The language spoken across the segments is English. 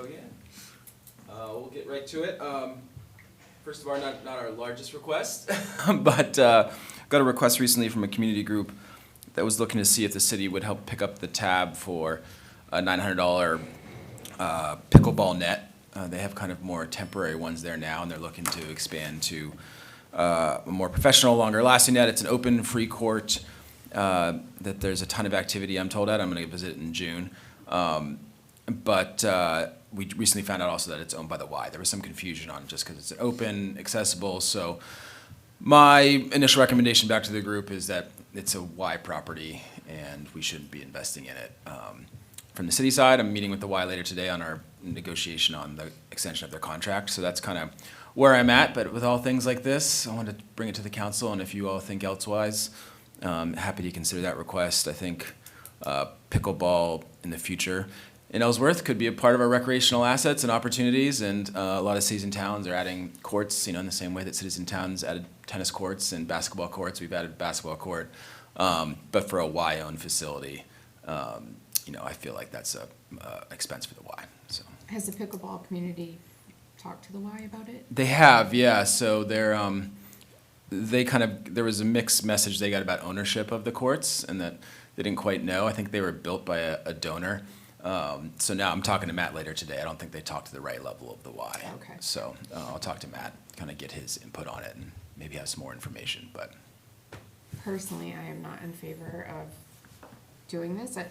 again. We'll get right to it. First of all, not our largest request, but got a request recently from a community group that was looking to see if the city would help pick up the tab for a $900 pickleball net. They have kind of more temporary ones there now, and they're looking to expand to a more professional, longer-lasting net. It's an open, free court that there's a ton of activity, I'm told, at. I'm going to visit in June. But we recently found out also that it's owned by the Y. There was some confusion on just because it's open, accessible. So my initial recommendation back to the group is that it's a Y property and we shouldn't be investing in it. From the city side, I'm meeting with the Y later today on our negotiation on the extension of their contract. So that's kind of where I'm at. But with all things like this, I wanted to bring it to the council. And if you all think elsewise, happy to consider that request. I think pickleball in the future in Ellsworth could be a part of our recreational assets and opportunities, and a lot of cities and towns are adding courts, in the same way that cities and towns added tennis courts and basketball courts. We've added a basketball court, but for a Y-owned facility, I feel like that's a expense for the Y. So Has the pickleball community talked to the Y about it? they have, yeah. So there was a mixed message they got about ownership of the courts, and that they didn't quite know. I think they were built by a donor. So now I'm talking to Matt later today. I don't think they talked to the right level of the Y. Okay. So I'll talk to Matt, kind of get his input on it, and maybe have some more information. But Personally, I am not in favor of doing this. I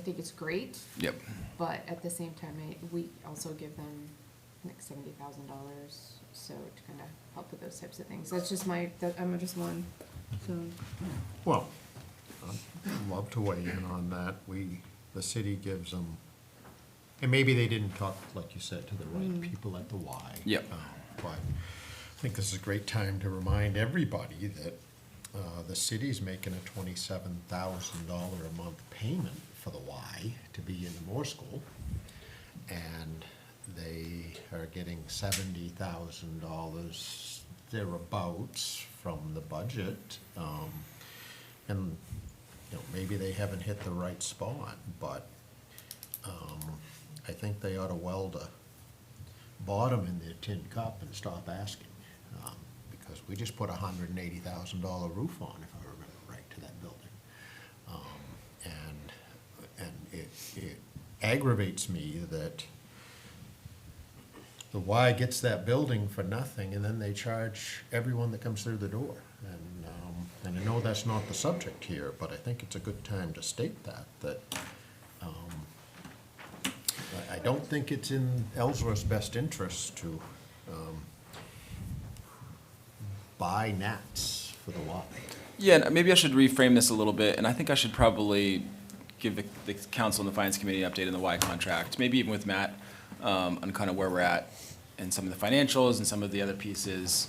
think it's great, yep, but at the same time, we also give them like $70,000, so to kind of help with those types of things. That's just I'm just one, so. Well, I'd love to weigh in on that. The city gives them, and maybe they didn't talk, like you said, to the right people at the Y. Yep. But I think this is a great time to remind everybody that the city's making a $27,000 a month payment for the Y to be in the Moore School, and they are getting $70,000 thereabouts from the budget. And maybe they haven't hit the right spot, but I think they ought to weld a bottom in their tin cup and stop asking, because we just put a $180,000 roof on, if I remember right, to that building. And it aggravates me that the Y gets that building for nothing, and then they charge everyone that comes through the door. And I know that's not the subject here, but I think it's a good time to state that I don't think it's in Ellsworth's best interest to buy nets for the Y. yeah. And maybe I should reframe this a little bit, and I think I should probably give the council and the finance committee an update on the Y contract, maybe even with Matt, on kind of where we're at and some of the financials and some of the other pieces.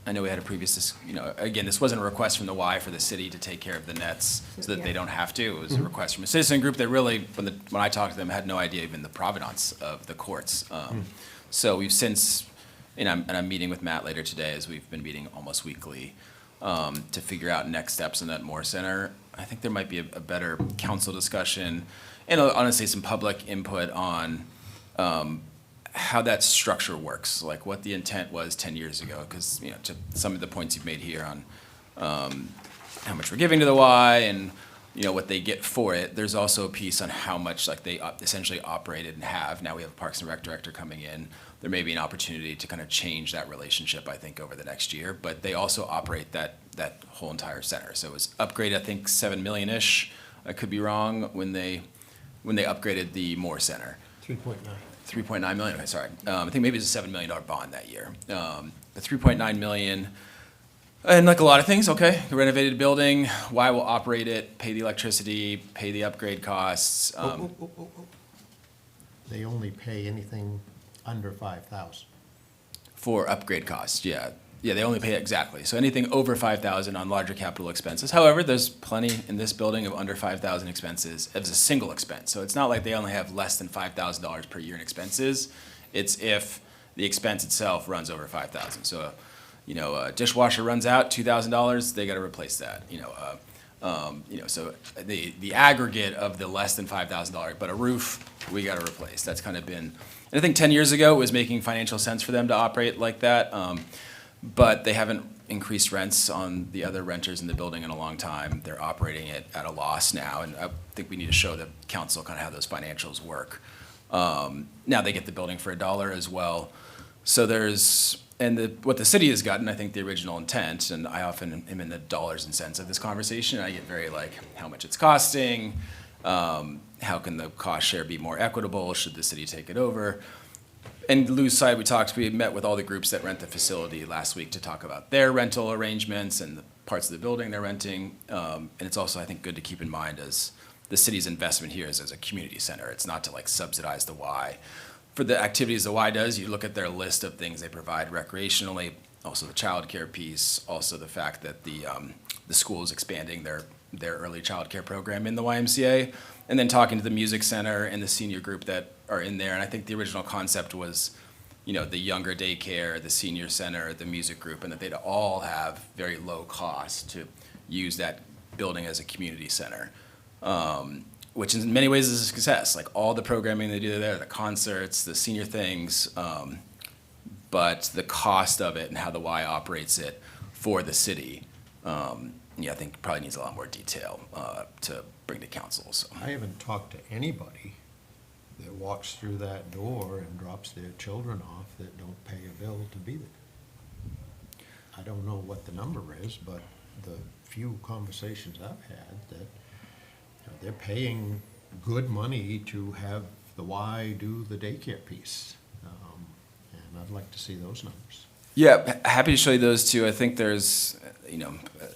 I know we had a previous, again, this wasn't a request from the Y for the city to take care of the nets so that they don't have to. It was a request from a citizen group that really, when I talked to them, had no idea even the provenance of the courts. So we've since, and I'm meeting with Matt later today, as we've been meeting almost weekly, to figure out next steps in that Moore Center. I think there might be a better council discussion and honestly some public input on how that structure works, like what the intent was 10 years ago, because to some of the points you've made here on how much we're giving to the Y and what they get for it. There's also a piece on how much they essentially operated and have. Now we have a Parks and Rec director coming in. There may be an opportunity to kind of change that relationship, I think, over the next year. But they also operate that whole entire center. So it was upgraded, I think, $7 million-ish. I could be wrong when they upgraded the Moore Center. 3.9. 3.9 million, okay, sorry. I think maybe it was a $7 million bond that year. The 3.9 million, and like a lot of things, okay, renovated building, Y will operate it, pay the electricity, pay the upgrade costs. They only pay anything under $5,000. For upgrade costs, yeah. Yeah, they only pay exactly. So anything over 5,000 on larger capital expenses. However, there's plenty in this building of under 5,000 expenses as a single expense. So it's not like they only have less than $5,000 per year in expenses. It's if the expense itself runs over 5,000. So, a dishwasher runs out, $2,000, they got to replace that. So the aggregate of the less than $5,000, but a roof, we got to replace. That's kind of been, and I think 10 years ago, it was making financial sense for them to operate like that. But they haven't increased rents on the other renters in the building in a long time. They're operating it at a loss now, and I think we need to show the council kind of how those financials work. Now they get the building for $1 as well. So what the city has gotten, I think the original intent, and I often am in the dollars and cents of this conversation. I get very like, how much it's costing, how can the cost share be more equitable, should the city take it over? And Lou's side, we met with all the groups that rent the facility last week to talk about their rental arrangements and the parts of the building they're renting. And it's also, I think, good to keep in mind as the city's investment here is as a community center. It's not to like subsidize the Y. For the activities the Y does, you look at their list of things they provide recreationally, also the childcare piece, also the fact that the school is expanding their early childcare program in the YMCA, and then talking to the music center and the senior group that are in there. And I think the original concept was, the younger daycare, the senior center, the music group, and that they'd all have very low cost to use that building as a community center. Which in many ways is a success. Like all the programming they do there, the concerts, the senior things, but the cost of it and how the Y operates it for the city, I think probably needs a lot more detail to bring to council. So. I haven't talked to anybody that walks through that door and drops their children off that don't pay a bill to be there. I don't know what the number is, but the few conversations I've had that they're paying good money to have the Y do the daycare piece. And I'd like to see those numbers. Yeah, happy to show you those too. I think there's,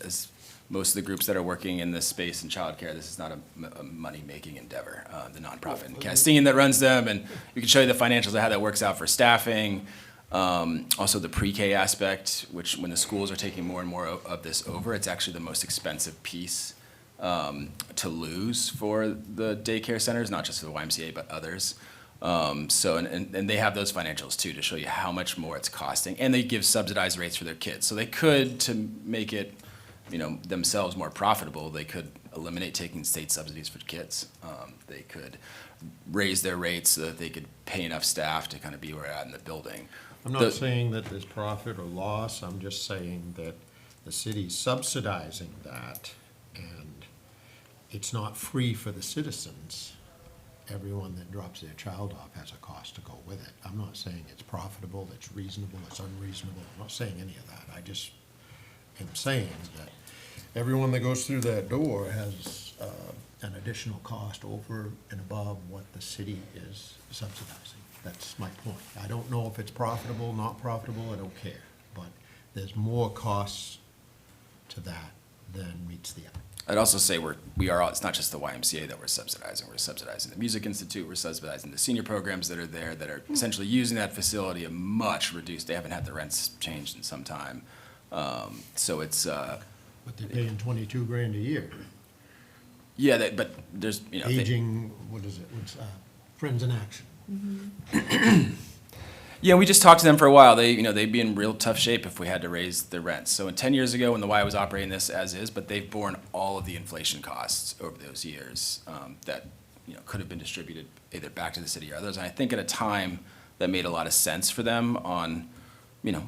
as most of the groups that are working in this space in childcare, this is not a money-making endeavor, the nonprofit in Castine that runs them. And we can show you the financials of how that works out for staffing. Also the pre-K aspect, which when the schools are taking more and more of this over, it's actually the most expensive piece to lose for the daycare centers, not just for the YMCA, but others. And they have those financials too to show you how much more it's costing. And they give subsidized rates for their kids. So they could, to make it, themselves more profitable, they could eliminate taking state subsidies for kids. They could raise their rates so that they could pay enough staff to kind of be where they're at in the building. I'm not saying that there's profit or loss. I'm just saying that the city's subsidizing that, and it's not free for the citizens. Everyone that drops their child off has a cost to go with it. I'm not saying it's profitable, it's reasonable, it's unreasonable. I'm not saying any of that. I just am saying that everyone that goes through that door has an additional cost over and above what the city is subsidizing. That's my point. I don't know if it's profitable, not profitable, I don't care. But there's more costs to that than meets the eye. I'd also say it's not just the YMCA that we're subsidizing. We're subsidizing the Music Institute. We're subsidizing the senior programs that are there that are essentially using that facility at much reduced. They haven't had the rents changed in some time. So it's. But they're paying $22,000 a year. Yeah, but there's, Aging, what is it? Friends in Action. Yeah, we just talked to them for a while. They'd be in real tough shape if we had to raise their rents. So 10 years ago, when the Y was operating this as is, but they've borne all of the inflation costs over those years that could have been distributed either back to the city or others. And I think at a time that made a lot of sense for them on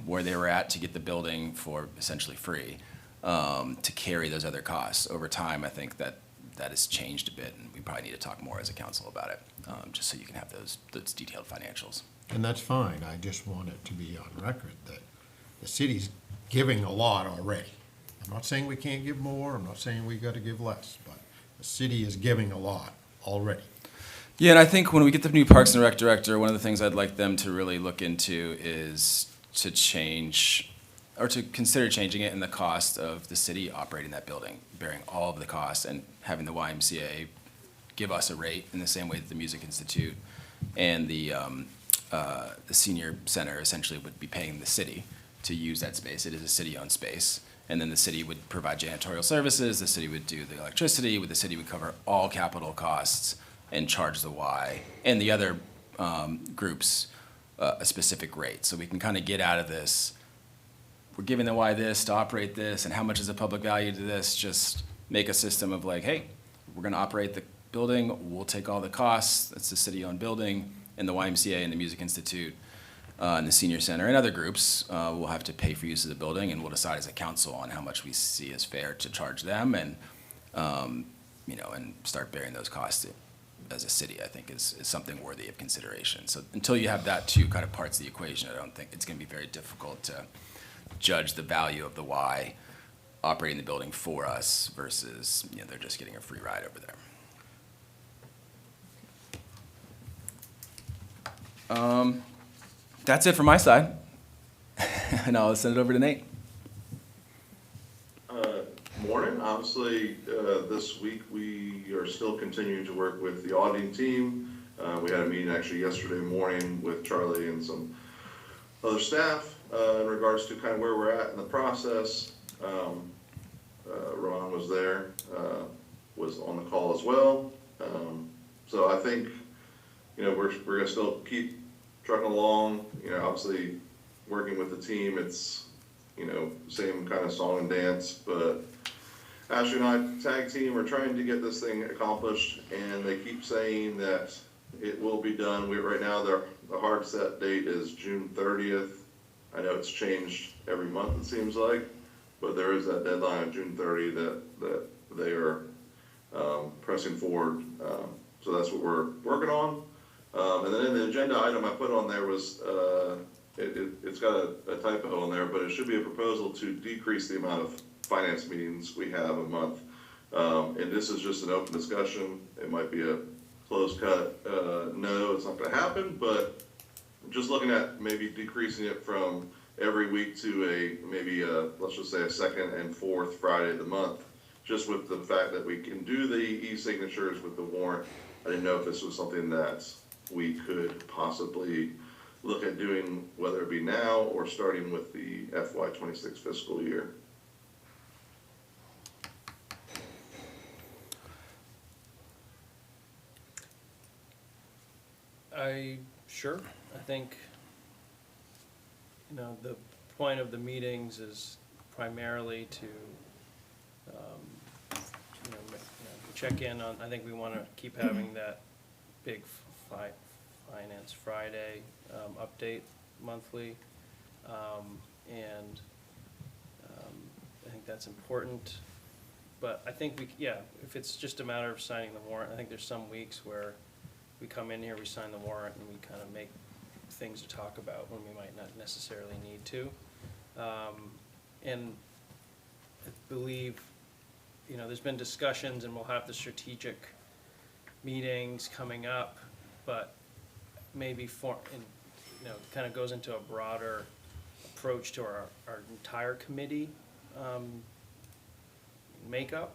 where they were at to get the building for essentially free, to carry those other costs. Over time, I think that has changed a bit, and we probably need to talk more as a council about it, just so you can have those detailed financials. And that's fine. I just want it to be on record that the city's giving a lot already. I'm not saying we can't give more. I'm not saying we got to give less, but the city is giving a lot already. Yeah, and I think when we get the new Parks and Rec director, one of the things I'd like them to really look into is to change, or to consider changing it in the cost of the city operating that building, bearing all of the costs, and having the YMCA give us a rate in the same way that the Music Institute and the senior center essentially would be paying the city to use that space. It is a city-owned space. And then the city would provide janitorial services, the city would do the electricity, the city would cover all capital costs and charge the Y, and the other groups a specific rate. So we can kind of get out of this, we're giving the Y this to operate this, and how much is the public value to this, just make a system of like, hey, we're gonna operate the building, we'll take all the costs, it's a city-owned building, and the YMCA and the Music Institute, and the senior center and other groups, will have to pay for use of the building, and we'll decide as a council on how much we see as fair to charge them, and, you know, and start bearing those costs as a city, I think is something worthy of consideration. So until you have that two kind of parts of the equation, I don't think it's gonna be very difficult to judge the value of the Y operating the building for us versus, you know, they're just getting a free ride over there. That's it from my side. And I'll send it over to Nate. Morning. Obviously, this week we are still continuing to work with the auditing team. We had a meeting actually yesterday morning with Charlie and some other staff in regards to kind of where we're at in the process. Ron was there, was on the call as well. So I think, you know, we're gonna still keep trucking along. You know, obviously working with the team, it's, you know, same kind of song and dance, but Ashley and I, tag team, are trying to get this thing accomplished, and they keep saying that it will be done. Right now, the hard set date is June 30th. I know it's changed every month, it seems like, but there is that deadline of June 30 that they are pressing forward. So that's what we're working on. And then in the agenda item I put on there was, it's got a typo in there, but it should be a proposal to decrease the amount of finance meetings we have a month. And this is just an open discussion. It might be a closed cut, no, it's not gonna happen, but just looking at maybe decreasing it from every week to maybe let's just say a second and fourth Friday of the month, just with the fact that we can do the e-signatures with the warrant. I didn't know if this was something that we could possibly look at doing, whether it be now or starting with the FY26 fiscal year. Sure, I think, you know, the point of the meetings is primarily to, check in on, I think we wanna keep having that big Finance Friday, update monthly. And I think that's important, but I think if it's just a matter of signing the warrant, I think there's some weeks where we come in here, we sign the warrant, and we kind of make things to talk about when we might not necessarily need to. And I believe, you know, there's been discussions, and we'll have the strategic meetings coming up, but maybe kind of goes into a broader approach to our entire committee makeup,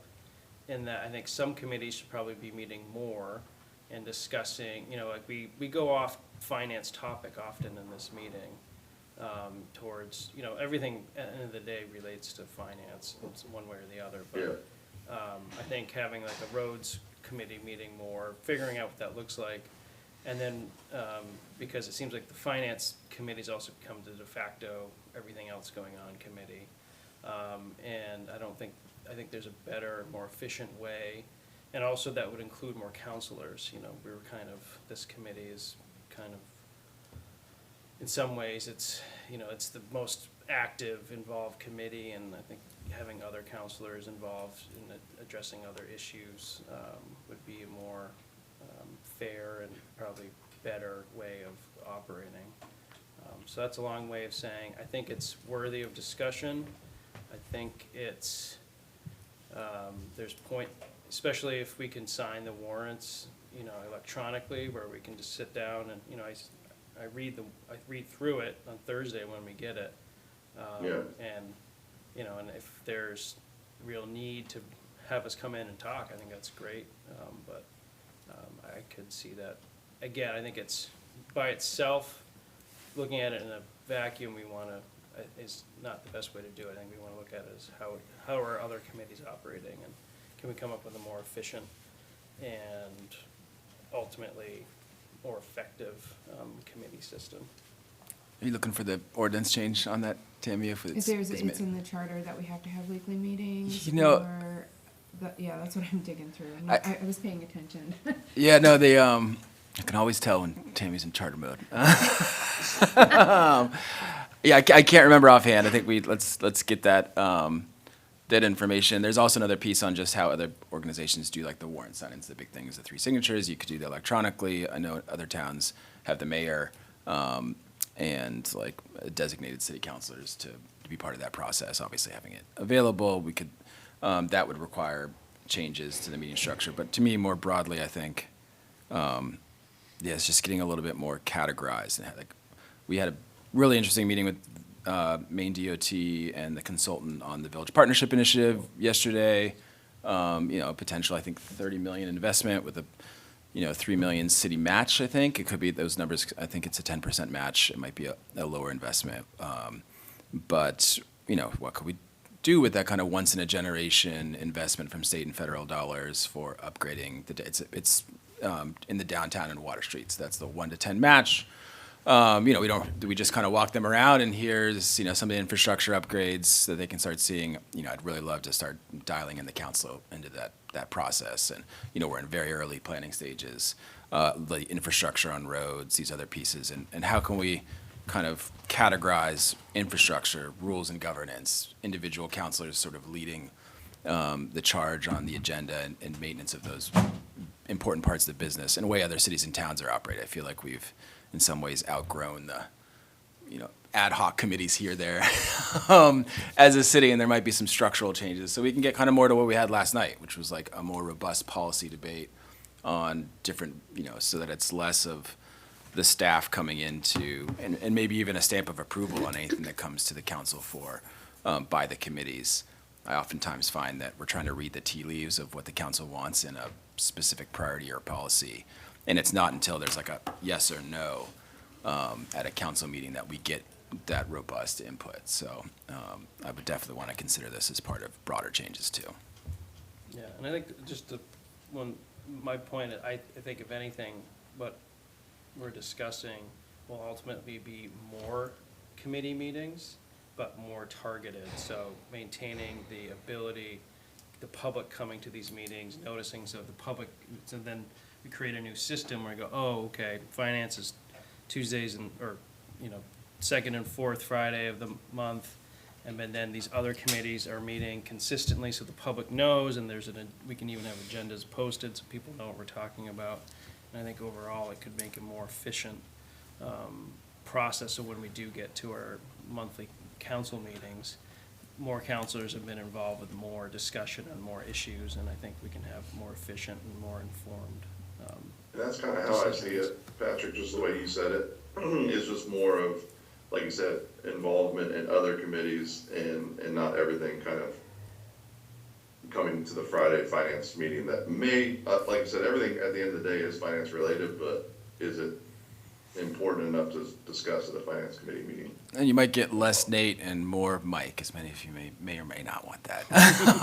in that I think some committees should probably be meeting more and discussing, you know, like we go off finance topic often in this meeting, towards, you know, everything at the end of the day relates to finance, it's one way or the other, but I think having like a roads committee meeting more, figuring out what that looks like, and then, because it seems like the finance committee's also become the de facto everything else going on committee, and I think there's a better, more efficient way. And also that would include more counselors, you know, this committee is kind of, in some ways, it's, you know, it's the most active, involved committee, and I think having other counselors involved in addressing other issues would be a more fair and probably better way of operating. So that's a long way of saying, I think it's worthy of discussion. I think it's, there's point, especially if we can sign the warrants, you know, electronically, where we can just sit down and, you know, I read through it on Thursday when we get it. And, you know, and if there's real need to have us come in and talk, I think that's great. But I could see that, again, I think it's, by itself, looking at it in a vacuum, is not the best way to do it. I think we want to look at it as how are other committees operating, and can we come up with a more efficient and ultimately more effective committee system. Are you looking for the ordinance change on that, Tammy? If it's It's in the charter that we have to have weekly meetings? You know, or yeah, that's what I'm digging through. I was paying attention. Yeah, no, they, I can always tell when Tammy's in charter mode. Yeah, I can't remember offhand. I think let's get that, that information. There's also another piece on just how other organizations do like the warrant signings. The big thing is the 3 signatures. You could do that electronically. I know other towns have the mayor, and like designated city councilors to be part of that process. Obviously, having it available, we could, that would require changes to the meeting structure. But to me, more broadly, I think, yeah, it's just getting a little bit more categorized. And like, we had a really interesting meeting with Maine DOT and the consultant on the Village Partnership Initiative yesterday. Potential, I think, 30 million investment with a, 3 million city match, I think. It could be those numbers. I think it's a 10% match. It might be a lower investment. But, what could we do with that kind of once in a generation investment from state and federal dollars for upgrading it's in the downtown and Water Streets. That's the 1 to 10 match. We just kind of walk them around and here's, some of the infrastructure upgrades that they can start seeing. I'd really love to start dialing in the council into that process. And, we're in very early planning stages, the infrastructure on roads, these other pieces, and how can we kind of categorize infrastructure, rules and governance, individual councilors sort of leading the charge on the agenda and maintenance of those important parts of the business and the way other cities and towns are operating. I feel like we've, in some ways, outgrown the, ad hoc committees here, there, as a city, and there might be some structural changes. So we can get kind of more to what we had last night, which was like a more robust policy debate on different, so that it's less of the staff coming into, and maybe even a stamp of approval on anything that comes to the council for, by the committees. I oftentimes find that we're trying to read the tea leaves of what the council wants in a specific priority or policy. And it's not until there's like a yes or no at a council meeting that we get that robust input. So I would definitely want to consider this as part of broader changes too. Yeah, and I think my point, I think if anything, what we're discussing will ultimately be more committee meetings, but more targeted. So maintaining the ability, the public coming to these meetings, noticing, so the public, so then we create a new system where we go, oh, okay, finance is Tuesdays or second and fourth Friday of the month, and then these other committees are meeting consistently, so the public knows, and we can even have agendas posted so people know what we're talking about. And I think overall it could make a more efficient process. So when we do get to our monthly council meetings, more counselors have been involved with more discussion on more issues, and I think we can have more efficient and more informed. And that's kind of how I see it, Patrick, just the way you said it, is just more of, like you said, involvement in other committees and not everything kind of coming to the Friday finance meeting that may, like you said, everything at the end of the day is finance related, but is it important enough to discuss at a finance committee meeting? And you might get less Nate and more Mike, as many of you may or may not want that.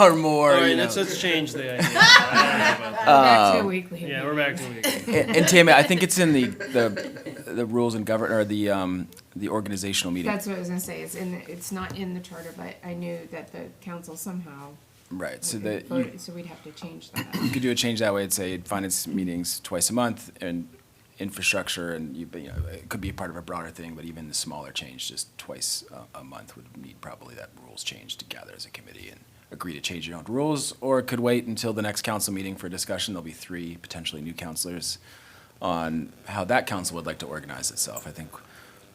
Or more, All right, let's change the idea. I don't know about that. Back to a weekly. Yeah, we're back to weekly. And Tammy, I think it's in the rules and or the organizational meeting. That's what I was gonna say, it's not in the charter, but I knew that the council somehow. Right, so So we'd have to change that. you could do a change that way. It'd say finance meetings twice a month and infrastructure, and it could be a part of a broader thing, but even the smaller change, just twice a month, would need probably that rules change to gather as a committee and agree to change your own rules, or it could wait until the next council meeting for discussion. There'll be 3 potentially new councilors on how that council would like to organize itself. I think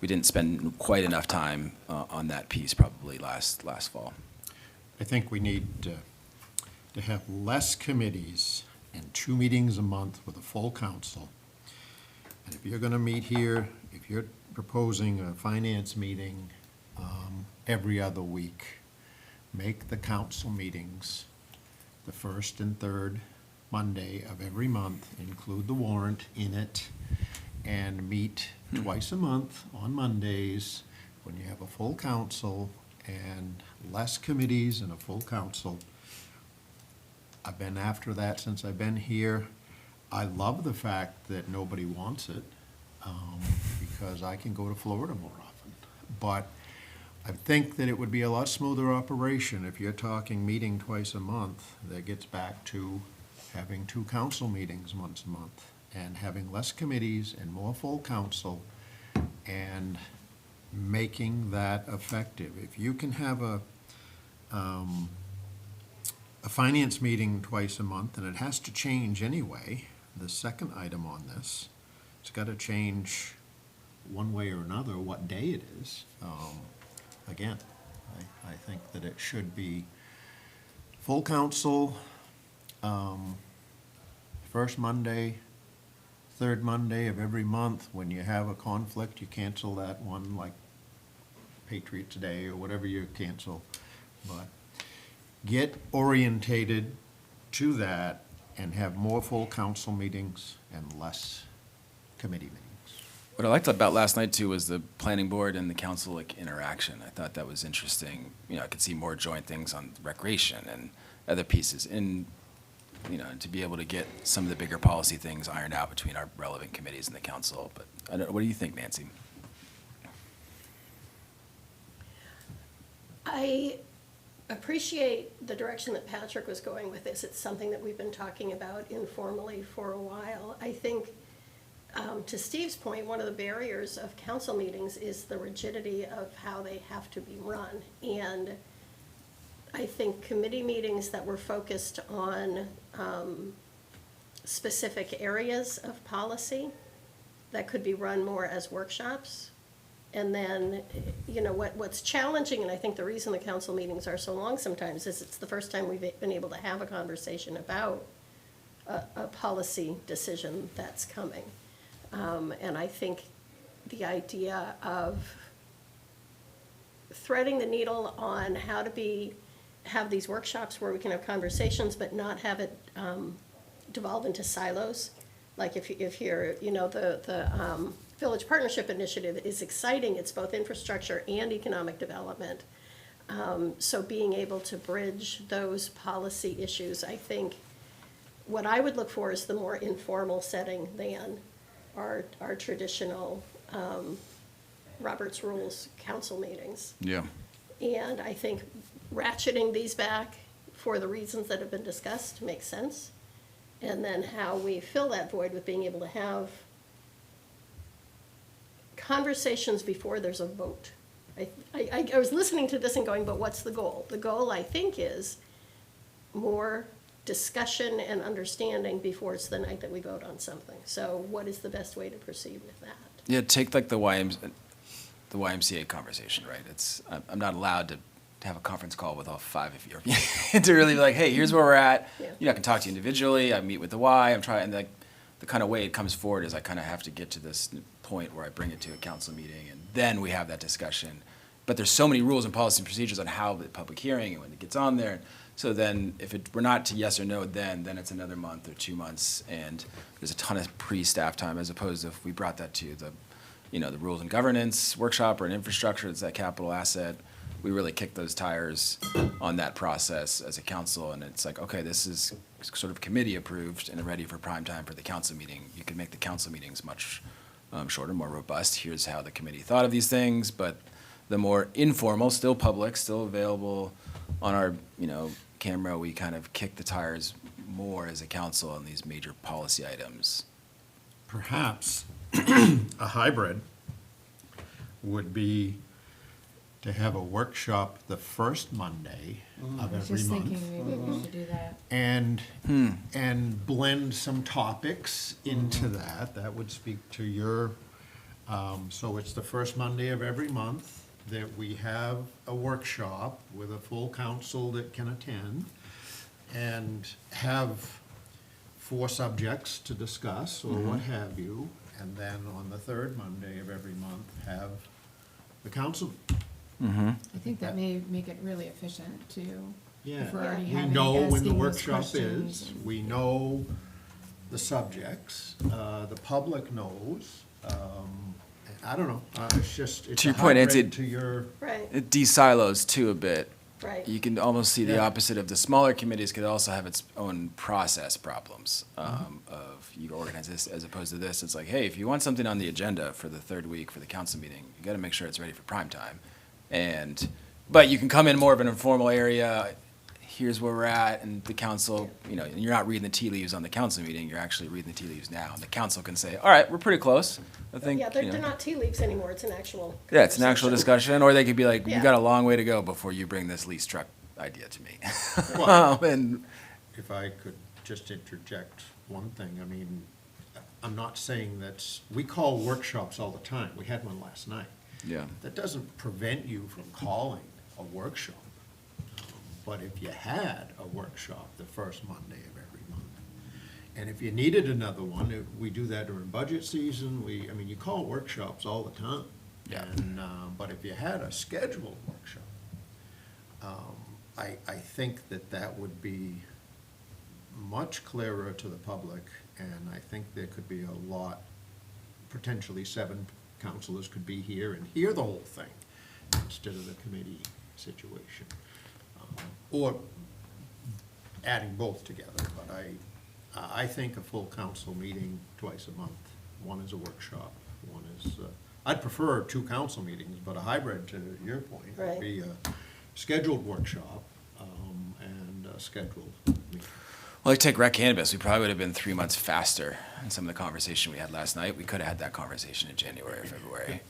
we didn't spend quite enough time on that piece probably last fall. I think we need to have less committees and 2 meetings a month with a full council. And if you're gonna meet here, if you're proposing a finance meeting every other week, make the council meetings the first and third Monday of every month, include the warrant in it, and meet twice a month on Mondays when you have a full council and less committees and a full council. I've been after that since I've been here. I love the fact that nobody wants it, because I can go to Florida more often. But I think that it would be a lot smoother operation if you're talking meeting twice a month. That gets back to having 2 council meetings once a month, and having less committees and more full council, and making that effective. If you can have a finance meeting twice a month, and it has to change anyway, the second item on this, it's got to change one way or another what day it is. Again, I think that it should be full council, first Monday, third Monday of every month. When you have a conflict, you cancel that one, like Patriots Day or whatever you cancel. But get orientated to that and have more full council meetings and less committee meetings. What I liked about last night too was the planning board and the council like interaction. I thought that was interesting. You know, I could see more joint things on recreation and other pieces, and you know, to be able to get some of the bigger policy things ironed out between our relevant committees and the council. But I don't, what do you think, Nancy? I appreciate the direction that Patrick was going with this. It's something that we've been talking about informally for a while. I think, to Steve's point, one of the barriers of council meetings is the rigidity of how they have to be run. And I think committee meetings that were focused on specific areas of policy that could be run more as workshops. And then, you know, what's challenging, and I think the reason the council meetings are so long sometimes is it's the first time we've been able to have a conversation about a policy decision that's coming. And I think the idea of threading the needle on how to have these workshops where we can have conversations, but not have it devolve into silos. Like if you're, you know, the Village Partnership Initiative is exciting. It's both infrastructure and economic development. So being able to bridge those policy issues, I think what I would look for is the more informal setting than our traditional Robert's Rules council meetings. Yeah. And I think ratcheting these back for the reasons that have been discussed makes sense. And then how we fill that void with being able to have conversations before there's a vote. I was listening to this and going, but what's the goal? The goal, I think, is more discussion and understanding before it's the night that we vote on something. So what is the best way to proceed with that? Yeah, take like the YMCA conversation, right? I'm not allowed to have a conference call with all 5 of you to really be like, hey, here's where we're at. Yeah. You know, I can talk to you individually. I meet with the Y. I'm trying, and like the kind of way it comes forward is I kind of have to get to this point where I bring it to a council meeting, and then we have that discussion. But there's so many rules and policy and procedures on how the public hearing and when it gets on there. So then if we're not to yes or no, then it's another month or 2 months, and there's a ton of pre-staff time, as opposed to if we brought that to the, you know, the rules and governance workshop or an infrastructure, it's that capital asset. We really kick those tires on that process as a council, and it's like, okay, this is sort of committee approved and ready for prime time for the council meeting. You can make the council meetings much shorter, more robust. Here's how the committee thought of these things, but the more informal, still public, still available on our, you know, camera, we kind of kick the tires more as a council on these major policy items. Perhaps a hybrid would be to have a workshop the first Monday of I was every just month. thinking maybe we should do that. And blend some topics into that. That would speak to your, so it's the first Monday of every month that we have a workshop with a full council that can attend, and have 4 subjects to discuss or what have you. And then on the third Monday of every month, have the council. I think that may make it really efficient too. Yeah, If we're already we having, know when the asking those workshop questions is, and- we know the subjects, the public knows. I don't know, it's just, it's To a your point, Nancy, hybrid to your, Right, It de-silos too a bit. right. You can almost see the Yeah. opposite of the smaller committees could also have its own process problems of you organize this as opposed to this. It's like, hey, if you want something on the agenda for the third week for the council meeting, you got to make sure it's ready for prime time. But you can come in more of an informal area, here's where we're at, and the council, and you're not reading the tea leaves on the council meeting, you're actually reading the tea leaves now. And the council can say, all right, we're pretty close, I think, Yeah, they're not tea leaves anymore, it's an actual. Yeah, it's an actual conversation. discussion, or they could be like, you Yeah. got a long way to go before you bring this lease truck idea to me. Well, And, if I could just interject one thing, I mean, I'm not saying that's, we call workshops all the time, we had one last night. yeah, That doesn't prevent you from calling a workshop. But if you had a workshop the first Monday of every month, and if you needed another one, we do that during budget season, I mean, you call workshops all the time. Yeah. And, but if you had a scheduled workshop, I think that would be much clearer to the public, and I think there could be a lot, potentially 7 counselors could be here and hear the whole thing instead of the committee situation. Or adding both together, but I think a full council meeting twice a month. One is a workshop, one is, I'd prefer 2 council meetings, but a hybrid, to your point, would Right. be a scheduled workshop, and a scheduled meeting. well, like take rec cannabis, we probably would have been 3 months faster in some of the conversation we had last night. We could have had that conversation in January or February.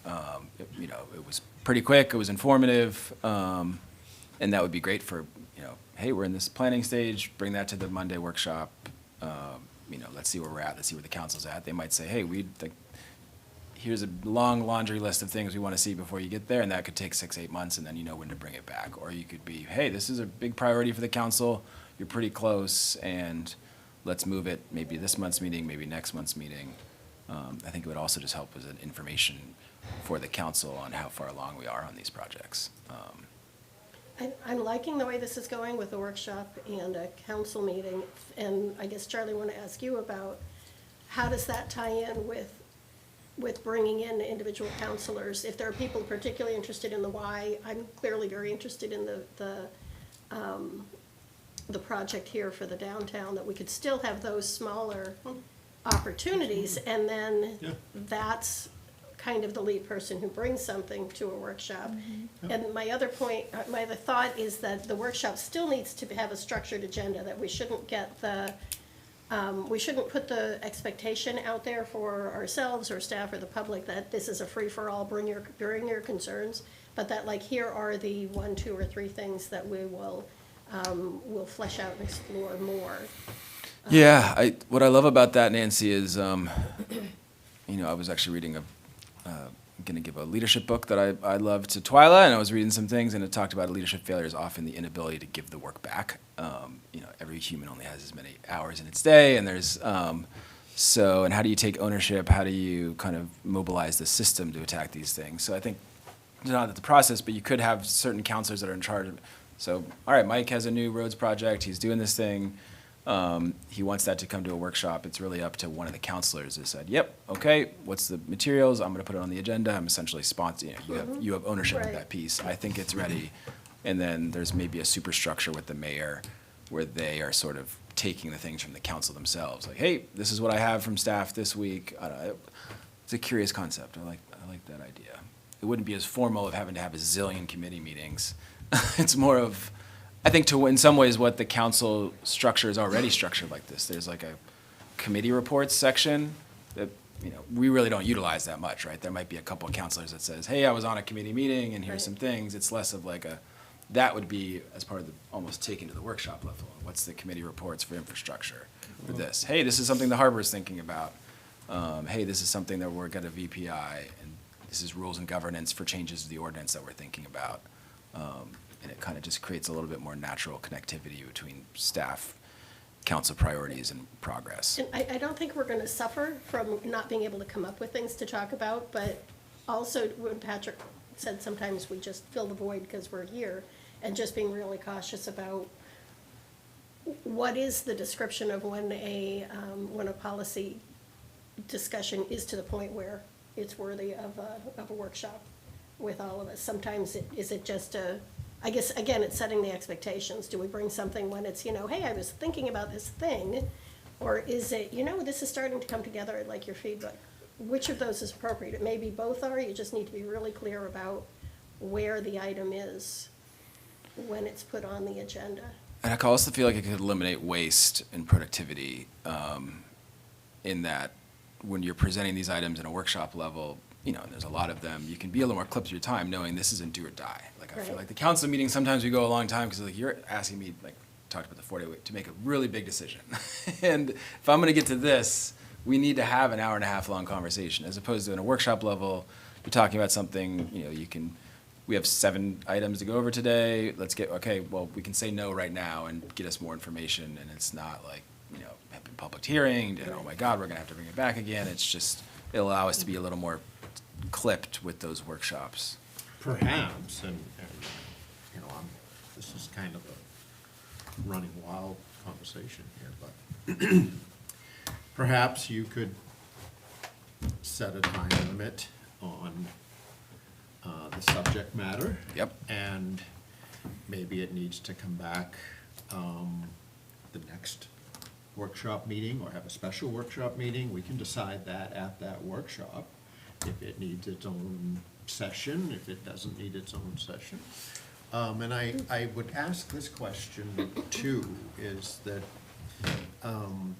It was pretty quick, it was informative, and that would be great for, hey, we're in this planning stage, bring that to the Monday workshop. Let's see where we're at, let's see where the council's at. They might say, hey, here's a long laundry list of things we want to see before you get there, and that could take 6-8 months, and then you know when to bring it back. Or you could be, hey, this is a big priority for the council, you're pretty close, and let's move it, maybe this month's meeting, maybe next month's meeting. I think it would also just help as an information for the council on how far along we are on these projects. I'm liking the way this is going with a workshop and a council meeting, and I guess Charlie, I want to ask you about, how does that tie in with bringing in individual counselors? If there are people particularly interested in the why, I'm clearly very interested in the project here for the downtown, that we could still have those smaller opportunities, and then Yeah. that's kind of the lead person who brings something to a workshop. And my other point, my other thought is that the workshop still needs to have a structured agenda, that we shouldn't we shouldn't put the expectation out there for ourselves or staff or the public that this is a free-for-all, bring your concerns, but that like, here are the 1, 2, or 3 things that we will flesh out and explore more. Yeah, what I love about that, Nancy, is, I was actually reading going to give a leadership book that I love to Twyla, and I was reading some things, and it talked about leadership failure is often the inability to give the work back. Every human only has as many hours in its day, and there's, and how do you take ownership? How do you kind of mobilize the system to attack these things? So I think, not that the process, but you could have certain counselors that are in charge of it. So, all right, Mike has a new roads project, he's doing this thing, he wants that to come to a workshop. It's really up to one of the counselors who said, yep, okay, what's the materials? I'm gonna put it on the agenda. I'm essentially sponsoring, you have ownership of Right. that piece. I think it's ready. And then there's maybe a superstructure with the mayor where they are sort of taking the things from the council themselves. Like, hey, this is what I have from staff this week. I don't know. It's a curious concept. I like that idea. It wouldn't be as formal of having to have a zillion committee meetings. It's more of, I think, in some ways, what the council structure is already structured like this. There's like a committee reports section that, we really don't utilize that much, right? There might be a couple of counselors that says, hey, I was on a committee meeting and here's Right. some things. It's less of like that would be as part of the, almost taken to the workshop level. What's the committee reports for infrastructure for this? Hey, this is something the harbor is thinking about. Hey, this is something that we're got a VPI, and this is rules and governance for changes to the ordinance that we're thinking about. And it kind of just creates a little bit more natural connectivity between staff, council priorities, and progress. And I don't think we're gonna suffer from not being able to come up with things to talk about, but also when Patrick said sometimes we just fill the void because we're here, and just being really cautious about what is the description of when a policy discussion is to the point where it's worthy of a workshop with all of us. Sometimes is it just I guess, again, it's setting the expectations. Do we bring something when it's, hey, I was thinking about this thing? Or is it, this is starting to come together, I'd like your feedback. Which of those is appropriate? It may be both are, you just need to be really clear about where the item is when it's put on the agenda. And I also feel like it could eliminate waste and productivity, in that when you're presenting these items in a workshop level, you know, and there's a lot of them, you can be a little more clipped with your time knowing this isn't do or die. Like, I feel Right. like the council meeting, sometimes we go a long time because like you're asking me, like, talked about the 4-day week, to make a really big decision. And if I'm gonna get to this, we need to have an hour and a half long conversation, as opposed to in a workshop level, you're talking about something, you know, we have 7 items to go over today, okay, well, we can say no right now and get us more information, and it's not like, you know, having a public hearing, and oh my God, we're gonna have to bring it back again, it's just, it'll allow us to be a little more clipped with those workshops. Perhaps, and, you know, this is kind of a running wild conversation here, but perhaps you could set a time limit on the subject matter. Yep. And maybe it needs to come back the next workshop meeting, or have a special workshop meeting. We can decide that at that workshop, if it needs its own session, if it doesn't need its own session. And I would ask this question too, is that, and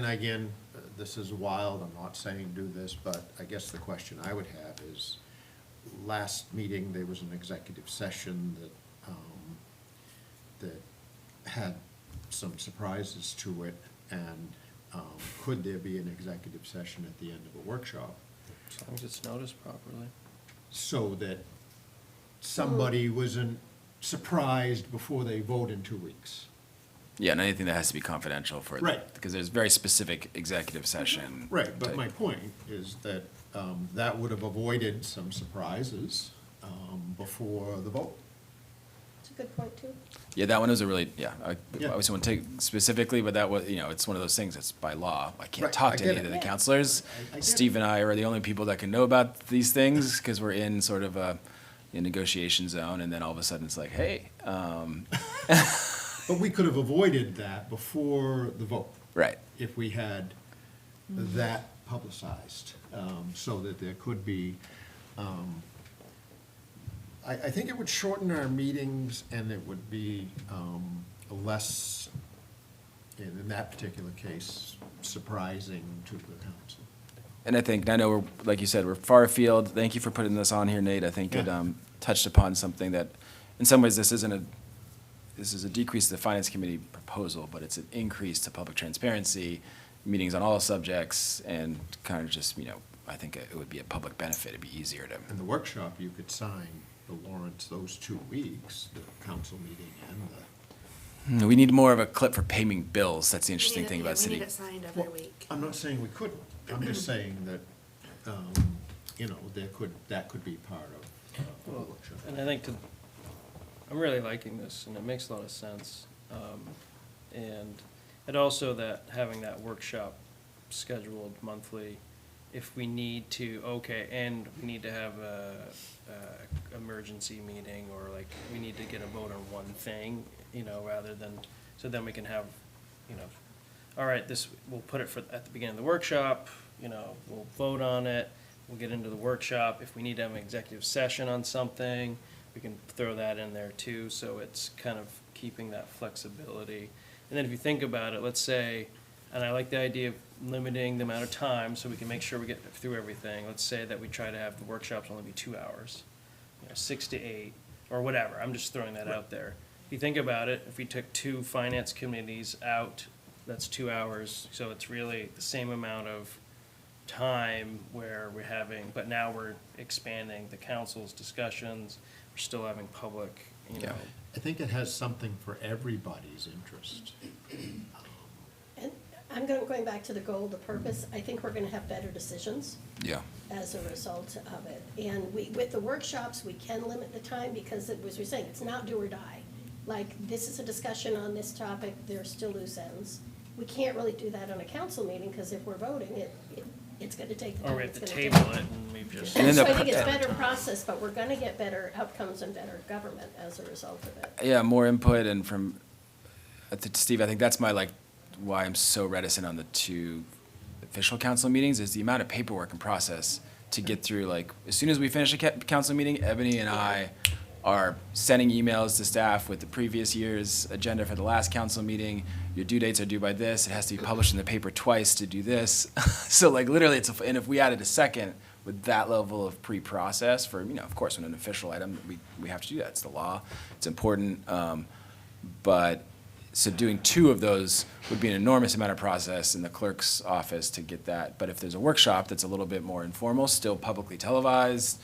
again, this is wild, I'm not saying do this, but I guess the question I would have is, last meeting, there was an executive session that had some surprises to it, and could there be an executive session at the end of a workshop? As long as it's noticed properly. So that somebody wasn't surprised before they vote in 2 weeks. Yeah, and anything that has to be confidential for. Right. Because there's very specific executive session. Right, but type- my point is that that would have avoided some surprises before the vote. It's a good point, too. Yeah, that one was a really, I Yeah. always want to take specifically, but that was, you know, it's one of those things that's by law. I can't Right, talk I to get any of it. the counselors. I get Steve it. and I are the only people that can know about these things because we're in sort of a negotiation zone, and then all of a sudden it's like, hey, But we could have avoided that before the vote, right. if we had that publicized, so that there could be, I think it would shorten our meetings, and it would be less, in that particular case, surprising to the council. And I know we're, like you said, we're far afield. Thank you for putting this on here, Nate. I think it Yeah. touched upon something that, in some ways, this is a decrease to the Finance Committee proposal, but it's an increase to public transparency, meetings on all subjects, and kind of just, you know, I think it would be a public benefit. It'd be easier to. In the workshop, you could sign the warrants those 2 weeks, the council meeting and the. We need more of a clip for paying bills. That's the interesting thing about We city. need it signed every Well, week. I'm not saying we couldn't, I'm just saying that, you know, that could be part of the Well, workshop. and I think I'm really liking this, and it makes a lot of sense. And also that, having that workshop scheduled monthly, if we need to, and we need to have a emergency meeting, or like, we need to get a vote on one thing, you know, rather than, so then we can have, you know, all right, we'll put it at the beginning of the workshop, you know, we'll vote on it, we'll get into the workshop. If we need to have an executive session on something, we can throw that in there too, so it's kind of keeping that flexibility. And then if you think about it, let's say, and I like the idea of limiting the amount of time so we can make sure we get through everything. Let's say that we try to have the workshops only be 2 hours, you know, 6 to 8, or whatever. I'm just throwing that out there. If you think about it, if we took 2 finance committees out, that's 2 hours, so it's really the same amount of time where we're having, but now we're expanding the council's discussions, we're still having public, you Yeah. know. I think it has something for everybody's interest. And I'm going back to the goal, the purpose. I think we're gonna have better decisions Yeah. as a result of it. And with the workshops, we can limit the time, because it was, we're saying, it's not do or die. Like, this is a discussion on this topic, there's still loose ends. We can't really do that on a council meeting, because if we're voting, it's gonna take the Or time we have it's to gonna take. table it and we've just. And then So the I think it's pr- better process, but we're gonna get better outcomes and better government as a result of it. Yeah, more input, and from, Steve, I think that's why I'm so reticent on the 2 official council meetings, is the amount of paperwork and process to get through, like, as soon as we finish a council meeting, Ebony and I are sending emails to staff with the previous year's agenda for the last council meeting. Your due dates are due by this. It has to be published in the paper twice to do this. So like literally and if we added a second with that level of pre-process for, of course, when an official item, we have to do that. It's the law. It's important. But so doing 2 of those would be an enormous amount of process in the clerk's office to get that. But if there's a workshop that's a little bit more informal, still publicly televised,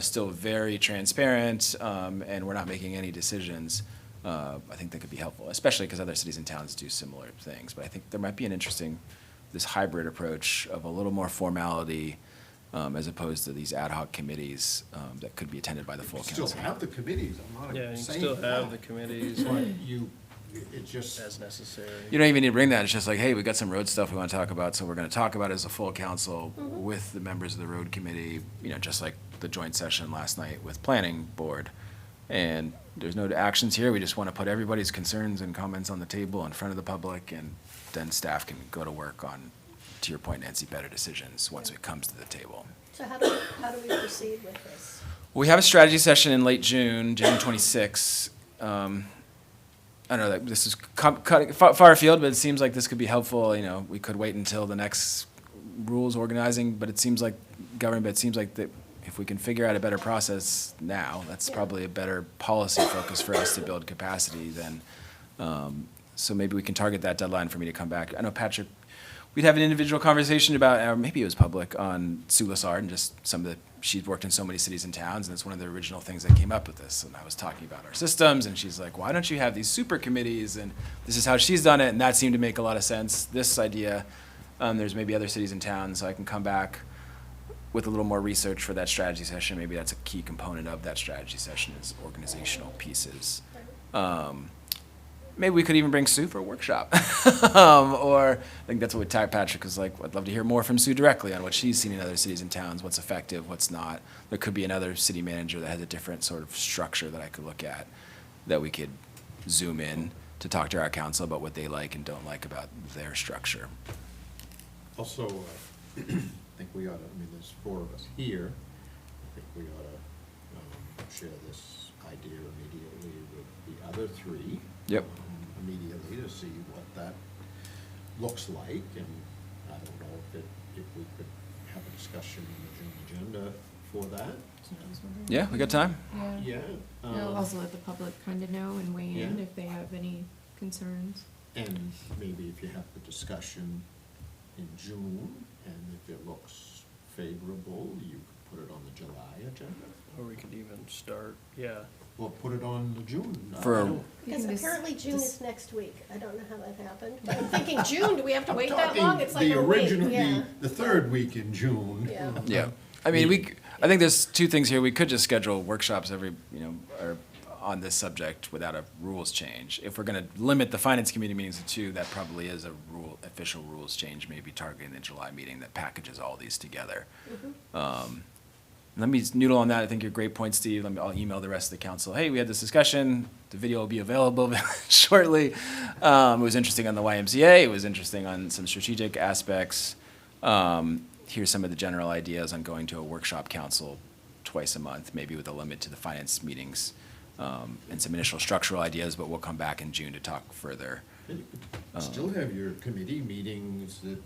still very transparent, and we're not making any decisions, I think that could be helpful, especially because other cities and towns do similar things. But I think there might be an interesting, this hybrid approach of a little more formality, as opposed to these ad hoc committees that could be attended by the full You council. still have the committees, I'm not Yeah, you saying still that. have the committees But it just, as necessary. You don't even need to bring that. It's just like, hey, we got some road stuff we want to talk about, so we're going to talk about it as a full council with the members of the road committee, just like the joint session last night with planning board. And there's no actions here. We just want to put everybody's concerns and comments on the table in front of the public, and then staff can go to work on, to your point, Nancy, better decisions once it comes to the table. So how do we proceed with this? We have a strategy session in late June, June 26th. I know that this is cutting far afield, but it seems like this could be helpful. We could wait until the next rules organizing, but it seems like that if we can figure out a better process now, that's probably a better policy focus for us to build capacity then. So maybe we can target that deadline for me to come back. I know, Patrick, we'd have an individual conversation about, or maybe it was public, on Sue Lassard and just some of the, she's worked in so many cities and towns, and it's one of the original things that came up with this. And I was talking about our systems, and she's like, why don't you have these super committees? And this is how she's done it, and that seemed to make a lot of sense. This idea, there's maybe other cities and towns, so I can come back with a little more research for that strategy session. Maybe that's a key component of that strategy session is organizational pieces. Maybe we could even bring Sue for a workshop. Or I think that's what Patrick was like, I'd love to hear more from Sue directly on what she's seen in other cities and towns, what's effective, what's not. There could be another city manager that has a different sort of structure that I could look at, that we could zoom in to talk to our council about what they like and don't like about their structure. also, I think we ought to, there's 4 of us here. I think we ought to share this idea immediately with the other 3. Yep. Immediately to see what that looks like, and I don't know if we could have a discussion in the June agenda for that. Yeah, we got time? Yeah. I'll also let the public kind of know and weigh in Yeah. if they have any concerns. And maybe if you have the discussion in June, and if it looks favorable, you could put it on the July agenda, Or we could even start, yeah. or put it on the June. For a- You Because can just- apparently June just- is next week. I don't know how that happened. I'm thinking June, do we have to I'm wait that talking long? It's like the a week, original, yeah. the 3rd week in June. Yeah. Yeah. I mean, I think there's 2 things here. We could just schedule workshops every, or on this subject without a rules change. If we're going to limit the finance committee meetings to 2, that probably is a official rules change, maybe targeting the July meeting that packages all these together. Let me noodle on that. I think you're great point, Steve. I'll email the rest of the council. Hey, we had this discussion. The video will be available shortly. It was interesting on the YMCA. It was interesting on some strategic aspects. Here's some of the general ideas on going to a workshop council twice a month, maybe with a limit to the finance meetings, and some initial structural ideas, but we'll come back in June to talk further. And you could still have your committee meetings that,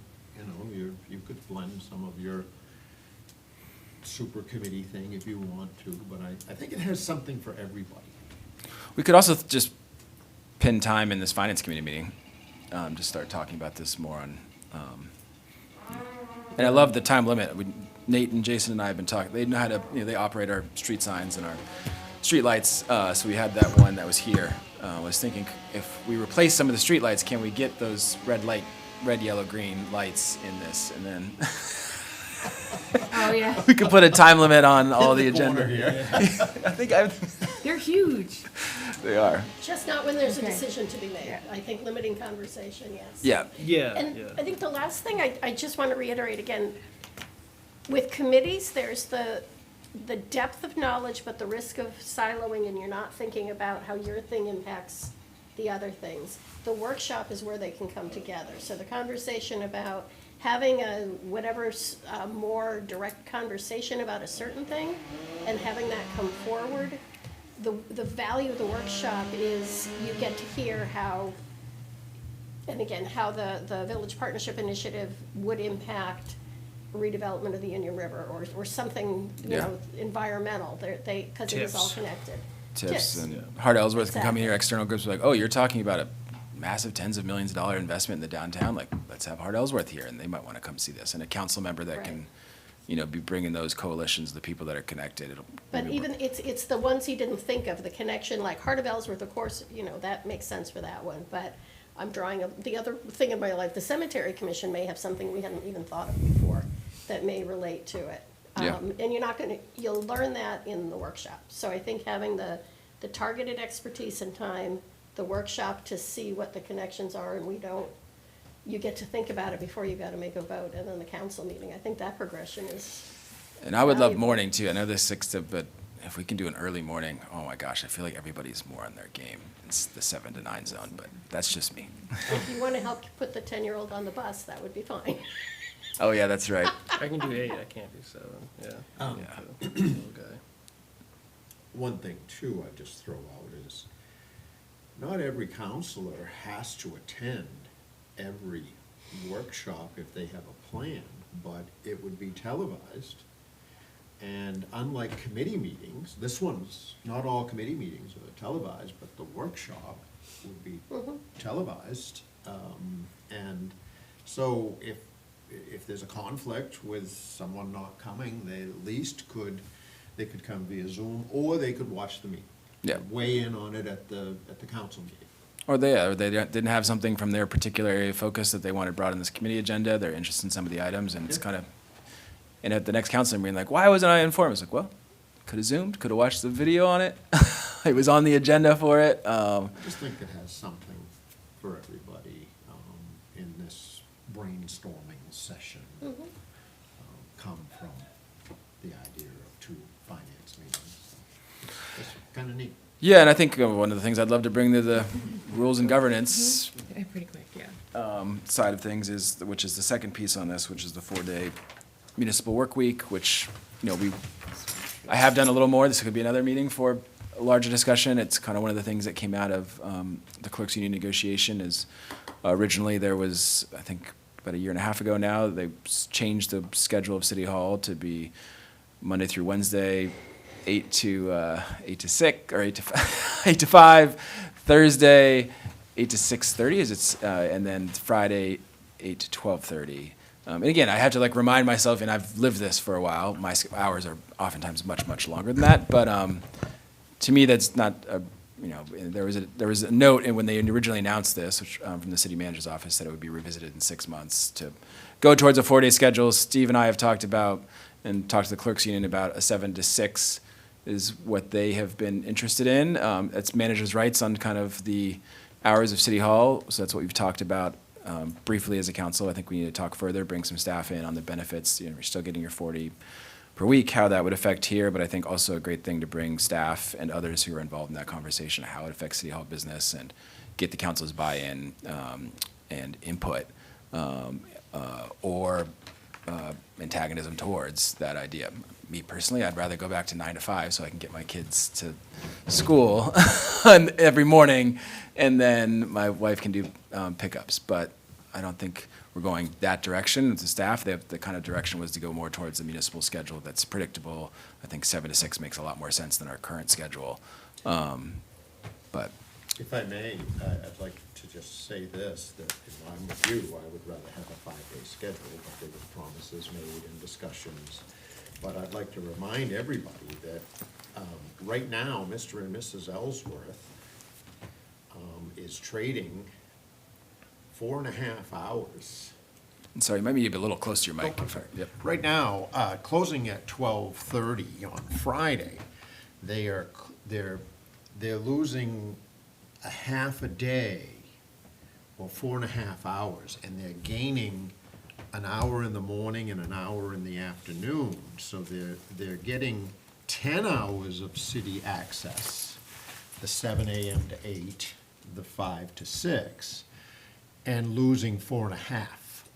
you could blend some of your super committee thing if you want to, but I think it has something for everybody. We could also just pin time in this finance committee meeting, to start talking about this more on, and I love the time limit. Nate and Jason and I have been talking, they know how to, they operate our street signs and our street lights, so we had that one that was here. I was thinking, if we replace some of the street lights, can we get those red, yellow, green lights in this? And then Oh, yeah. we could put a time limit on all the Corner agenda. here. I think They're huge. they are. Just not when there's a Okay. decision to be made. Yeah. I think limiting conversation, yes. Yeah. Yeah, And yeah. I think the last thing I just want to reiterate again, with committees, there's the depth of knowledge, but the risk of siloing, and you're not thinking about how your thing impacts the other things. The workshop is where they can come together. So the conversation about having a, more direct conversation about a certain thing and having that come forward, the value of the workshop is you get to hear how, and again, how the Village Partnership Initiative would impact redevelopment of the Union River or something, Yeah. environmental, because it is all Tips. connected. Tips, and Hart Ellsworth can come Exactly. here, external groups are like, oh, you're talking about a massive tens of millions of dollar investment in the downtown, like, let's have Hart Ellsworth here, and they might wanna come see this, and a council member that Right. can, be bringing those coalitions, the people that are connected, it'll. But maybe even, it's the ones he didn't think of, the connection, like Heart of Ellsworth, of course, that makes sense for that one, but I'm drawing the other thing in my life, the Cemetery Commission may have something we hadn't even thought of before that may relate to it. Yeah. And you'll learn that in the workshop. So I think having the targeted expertise and time, the workshop to see what the connections are, and you get to think about it before you gotta make a vote, and then the council meeting, I think that progression is, And I would love valuable. morning too. I know the 6 but if we can do an early morning, oh my gosh, I feel like everybody's more on their game. It's the 7 to 9 zone, but that's just me. if you wanna help put the 10-year-old on the bus, that would be fine. Oh, yeah, that's right. I can do 8, I can't do 7, yeah. Yeah. Little guy. One thing too, I just throw out is, not every counselor has to attend every workshop if they have a plan, but it would be televised. And unlike committee meetings, this one's, not all committee meetings are televised, but the workshop would be televised. And so if there's a conflict with someone not coming, they at least they could come via Zoom, or they could watch the meeting. Yeah. Weigh in on it at the council meeting. Or they didn't have something from their particular area of focus that they wanted brought in this committee agenda. They're interested in some of the items, and it's Yeah. kind of, and at the next council meeting, like, why wasn't I informed? It's like, well, could have Zoomed, could have watched the video on it. It was on the agenda for it. I just think it has something for everybody in this brainstorming session. Come from the idea of 2 finance meetings. It's kind of neat. Yeah, and I think one of the things I'd love to bring to the rules and governance Pretty quick, yeah. side of things which is the second piece on this, which is the 4-day municipal work week, which, I have done a little more. This could be another meeting for a larger discussion. It's kind of one of the things that came out of the clerks union negotiation is originally there was, I think, about a year and a half ago now, they changed the schedule of City Hall to be Monday through Wednesday, 8 to 6, or 8 to 5, Thursday, 8 to 6:30, and then Friday, 8 to 12:30. And again, I had to remind myself, and I've lived this for a while. My hours are oftentimes much, much longer than that. But to me, that's not. There was a note, and when they originally announced this, which from the city manager's office, that it would be revisited in 6 months to go towards a 4-day schedule. Steve and I have talked about, and talked to the clerks union about a 7 to 6 is what they have been interested in. It's managers' rights on kind of the hours of City Hall, so that's what we've talked about briefly as a council. I think we need to talk further, bring some staff in on the benefits. You're still getting your 40 per week, how that would affect here, but I think also a great thing to bring staff and others who are involved in that conversation, how it affects City Hall business, and get the council's buy-in and input, or antagonism towards that idea. Me personally, I'd rather go back to 9 to 5 so I can get my kids to school every morning, and then my wife can do pickups. But I don't think we're going that direction with the staff. The kind of direction was to go more towards the municipal schedule that's predictable. I think 7 to 6 makes a lot more sense than our current schedule. But If I may, I'd like to just say this, that in line with you, I would rather have a 5-day schedule, but there were promises made and discussions. But I'd like to remind everybody that right now, Mr. and Mrs. Ellsworth is trading 4.5 hours. sorry, you might need to be a little close to your mic. Oh, sorry. Yep. Right now, closing at 12:30 on Friday, they're losing a half a day, or 4.5 hours, and they're gaining an hour in the morning and an hour in the afternoon. So they're getting 10 hours of city access, the 7 a.m. to 8, the 5 to 6, and losing 4.5.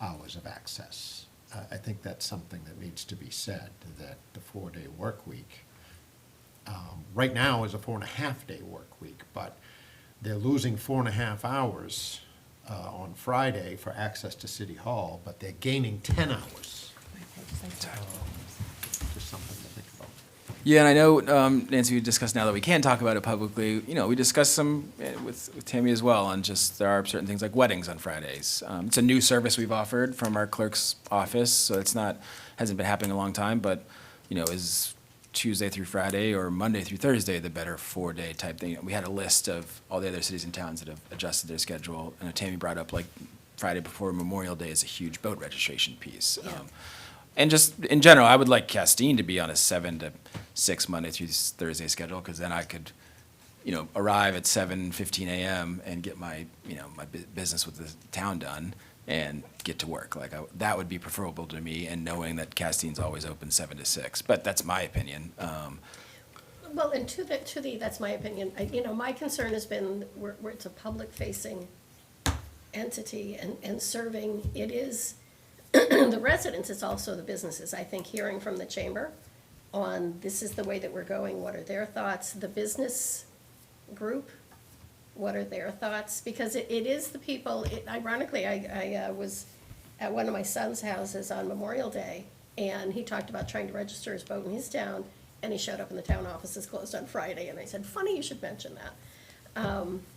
hours of access. I think that's something that needs to be said, that the 4-day work week, right now is a 4.5-day work week, but they're losing 4.5 hours on Friday for access to City Hall, but they're gaining 10 hours. Just something to think about. Yeah, and I know, Nancy, we discussed now that we can talk about it publicly, you know, we discussed some with Tammy as well, on just, there are certain things like weddings on Fridays. It's a new service we've offered from our clerk's office, so it's not, hasn't been happening a long time, but, you know, is Tuesday through Friday or Monday through Thursday the better 4-day type thing? We had a list of all the other cities and towns that have adjusted their schedule, and Tammy brought up, like, Friday before Memorial Day is a huge boat registration piece. And just in general, I would like Castine to be on a 7 to 6 Monday through Thursday schedule, because then I could, you know, arrive at 7:15 a.m. and get my, you know, my business with the town done and get to work. Like, that would be preferable to me, and knowing that Castine's always open 7 to 6. But that's my opinion. Well, and that's my opinion. You know, my concern has been where it's a public-facing entity and serving, it is the residents, it's also the businesses. I think hearing from the chamber on this is the way that we're going, what are their thoughts? The business group, what are their thoughts? Because it is the people, ironically, I was at one of my son's houses on Memorial Day, and he talked about trying to register his boat in his town, and he showed up and the town office is closed on Friday, and I said, funny you should mention that.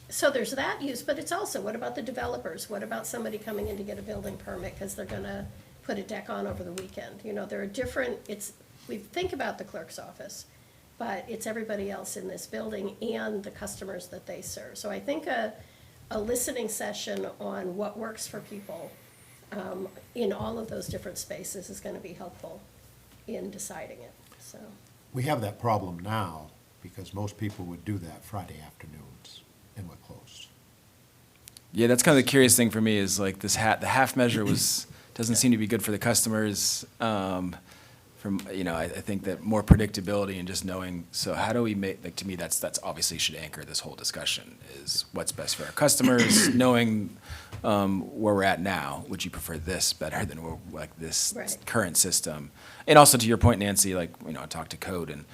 So there's that use, but it's also, what about the developers? What about somebody coming in to get a building permit because they're gonna put a deck on over the weekend? You know, there are different, we think about the clerk's office, but it's everybody else in this building and the customers that they serve. So I think a listening session on what works for people in all of those different spaces is gonna be helpful in deciding it, so. We have that problem now, because most people would do that Friday afternoons, and we're closed. Yeah, that's kind of the curious thing for me, is like the half measure doesn't seem to be good for the customers. You know, I think that more predictability and just knowing, so how do we make, like, to me, that's obviously should anchor this whole discussion, is what's best for our customers, knowing where we're at now. Would you prefer this better than like this Right. current system? And also, to your point, Nancy, like, you know, I talked to Code, and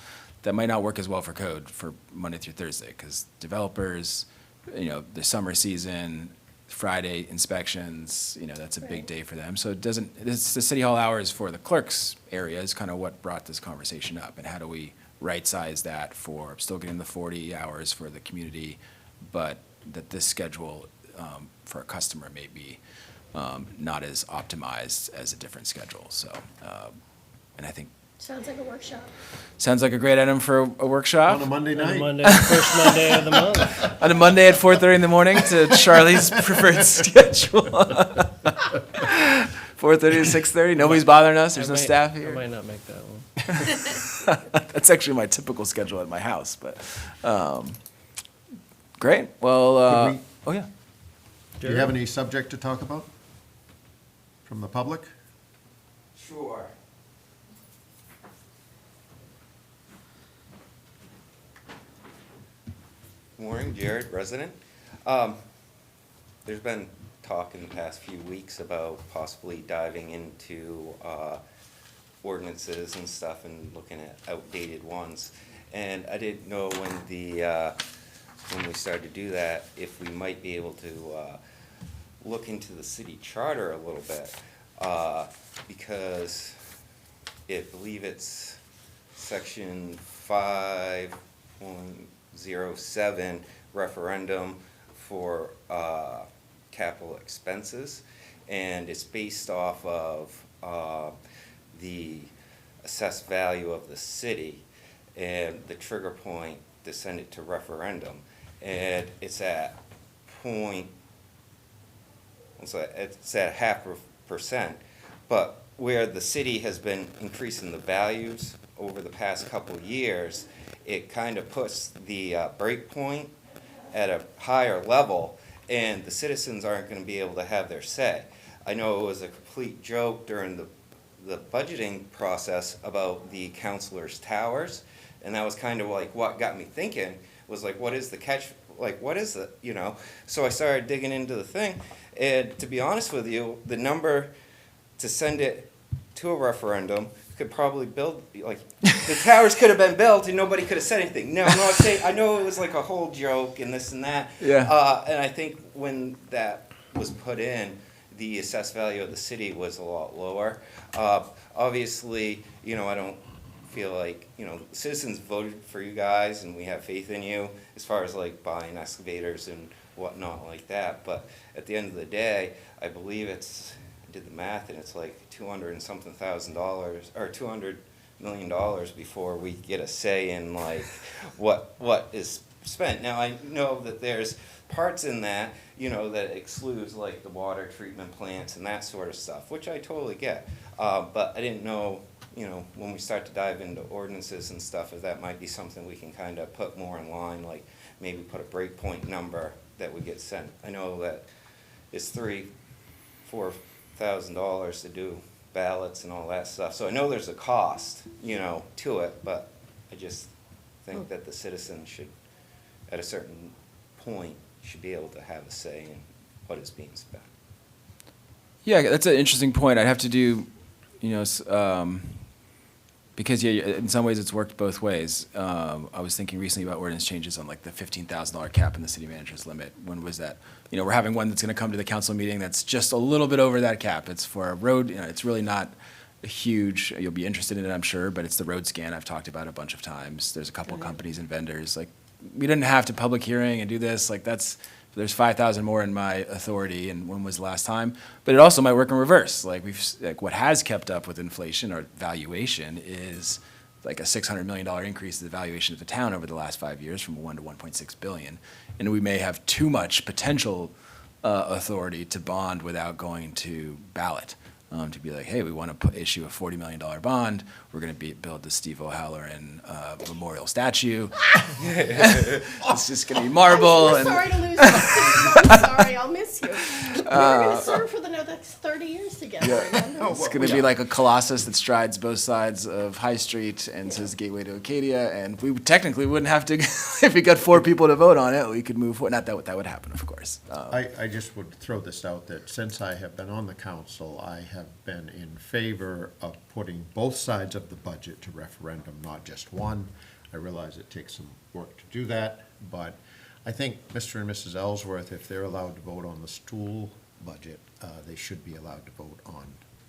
that might not work as well for Code for Monday through Thursday, because developers, you know, the summer season, Friday inspections, you know, that's a big Right. day for them. So it doesn't, it's the city hall hours for the clerk's area is kind of what brought this conversation up. And how do we right-size that for still getting the 40 hours for the community, but that this schedule for a customer may be not as optimized as a different schedule. So, and I think, Sounds like a workshop. sounds like a great item for a workshop. On a Monday On the night? Monday, first Monday of the month. On a Monday at 4:30 in the morning to Charlie's preferred schedule. 4:30 to 6:30, nobody's bothering us, there's no staff I here. might not make that one. That's actually my typical schedule at my house, but, great, well, Could we- oh yeah. Do you have any subject to talk about from the public? Sure. Morning, Jared, resident. There's been talk in the past few weeks about possibly diving into ordinances and stuff and looking at outdated ones. And I didn't know when we started to do that, if we might be able to look into the city charter a little bit. Because I believe it's section 5.07 referendum for capital expenses, and it's based off of the assessed value of the city and the trigger point to send it to referendum, and it's at it's at 0.5%, but where the city has been increasing the values over the past couple of years, it kind of puts the break point at a higher level, and the citizens aren't going to be able to have their say. I know it was a complete joke during the budgeting process about the counselors' towers, and that was kind of like what got me thinking, was like, what is the catch, like, what is it, you know? So I started digging into the thing, and to be honest with you, the number to send it to a referendum could probably build, like, the towers could have been built and nobody could have said anything. No, I'm not saying, I know it was like a whole joke and this and that. Yeah. And I think when that was put in, the assessed value of the city was a lot lower. Obviously, you know, I don't feel like, you know, citizens voted for you guys and we have faith in you as far as like buying excavators and whatnot like that. But at the end of the day, I believe it's, I did the math and it's like 200 and something thousand dollars, or $200 million before we get a say in like what is spent. Now, I know that there's parts in that, you know, that excludes like the water treatment plants and that sort of stuff, which I totally get. But I didn't know, you know, when we start to dive into ordinances and stuff, if that might be something we can kind of put more in line, like maybe put a breakpoint number that would get sent. I know that it's $3,000-4,000 to do ballots and all that stuff. So I know there's a cost, you know, to it, but I just think that the citizens should, at a certain point, should be able to have a say in what is being spent. Yeah, that's an interesting point. I'd have to do, you know, because yeah, in some ways it's worked both ways. I was thinking recently about ordinance changes on like the $15,000 cap in the city manager's limit. When was that? You know, we're having one that's going to come to the council meeting that's just a little bit over that cap. It's for a road, you know, it's really not a huge, you'll be interested in it, I'm sure, but it's the road scan I've talked about a bunch of times. There's a couple of companies and vendors. Like, we didn't have to public hearing and do this. Like, there's 5,000 more in my authority, and when was the last time? But it also might work in reverse. Like, what has kept up with inflation or valuation is like a $600 million increase in the valuation of the town over the last 5 years, from 1 to 1.6 billion. And we may have too much potential authority to bond without going to ballot. To be like, hey, we want to issue a $40 million bond. We're going to build the Steve O'Halloran memorial statue. It's just going to be marble. We're And sorry to lose you. I'm sorry, I'll miss you. We're gonna serve for the next 30 years together, remember? it's going to be like a colossus that strides both sides of High Street and says Gateway to Acadia. And we technically wouldn't have to, if we got 4 people to vote on it, we could move forward. Not that would happen, of course. I just would throw this out, that since I have been on the council, I have been in favor of putting both sides of the budget to referendum, not just one. I realize it takes some work to do that, but I think Mr. and Mrs. Ellsworth, if they're allowed to vote on the school budget, they should be allowed to vote on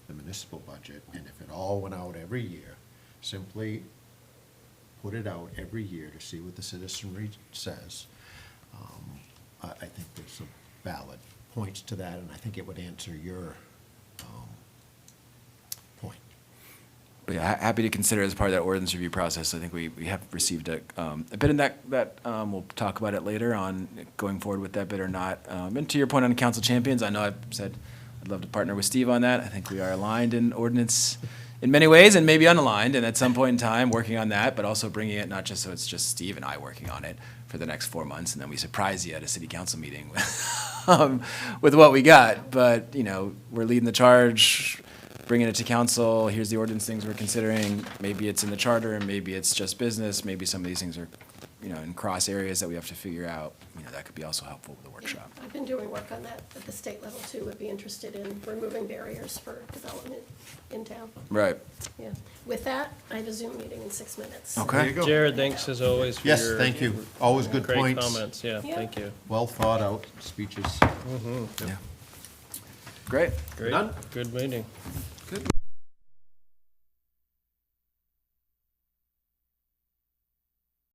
the municipal budget. And if it all went out every year, simply put it out every year to see what the citizenry says. I think there's some valid points to that, and I think it would answer your point. But yeah, happy to consider it as part of that ordinance review process. I think we have received a bit in that we'll talk about it later on going forward with that bit or not. And to your point on council champions, I know I've said I'd love to partner with Steve on that. I think we are aligned in ordinance in many ways and maybe unaligned, and at some point in time working on that, but also bringing it not just so it's just Steve and I working on it for the next 4 months, and then we surprise you at a city council meeting with what we got. But, you know, we're leading the charge, bringing it to council. Here's the ordinance things we're considering. Maybe it's in the charter, and maybe it's just business. Maybe some of these things are, you know, in cross areas that we have to figure out. You know, that could be also helpful with the workshop. I've been doing work on that at the state level too, would be interested in removing barriers for development in town. Right. Yeah. With that, I have a Zoom meeting in 6 minutes. Okay. Jared, thanks as always for your. Yes, thank you. Always good Great points. comments, yeah, Yeah. thank you. Well thought out speeches. Yeah. Great. Great, Done? good meeting.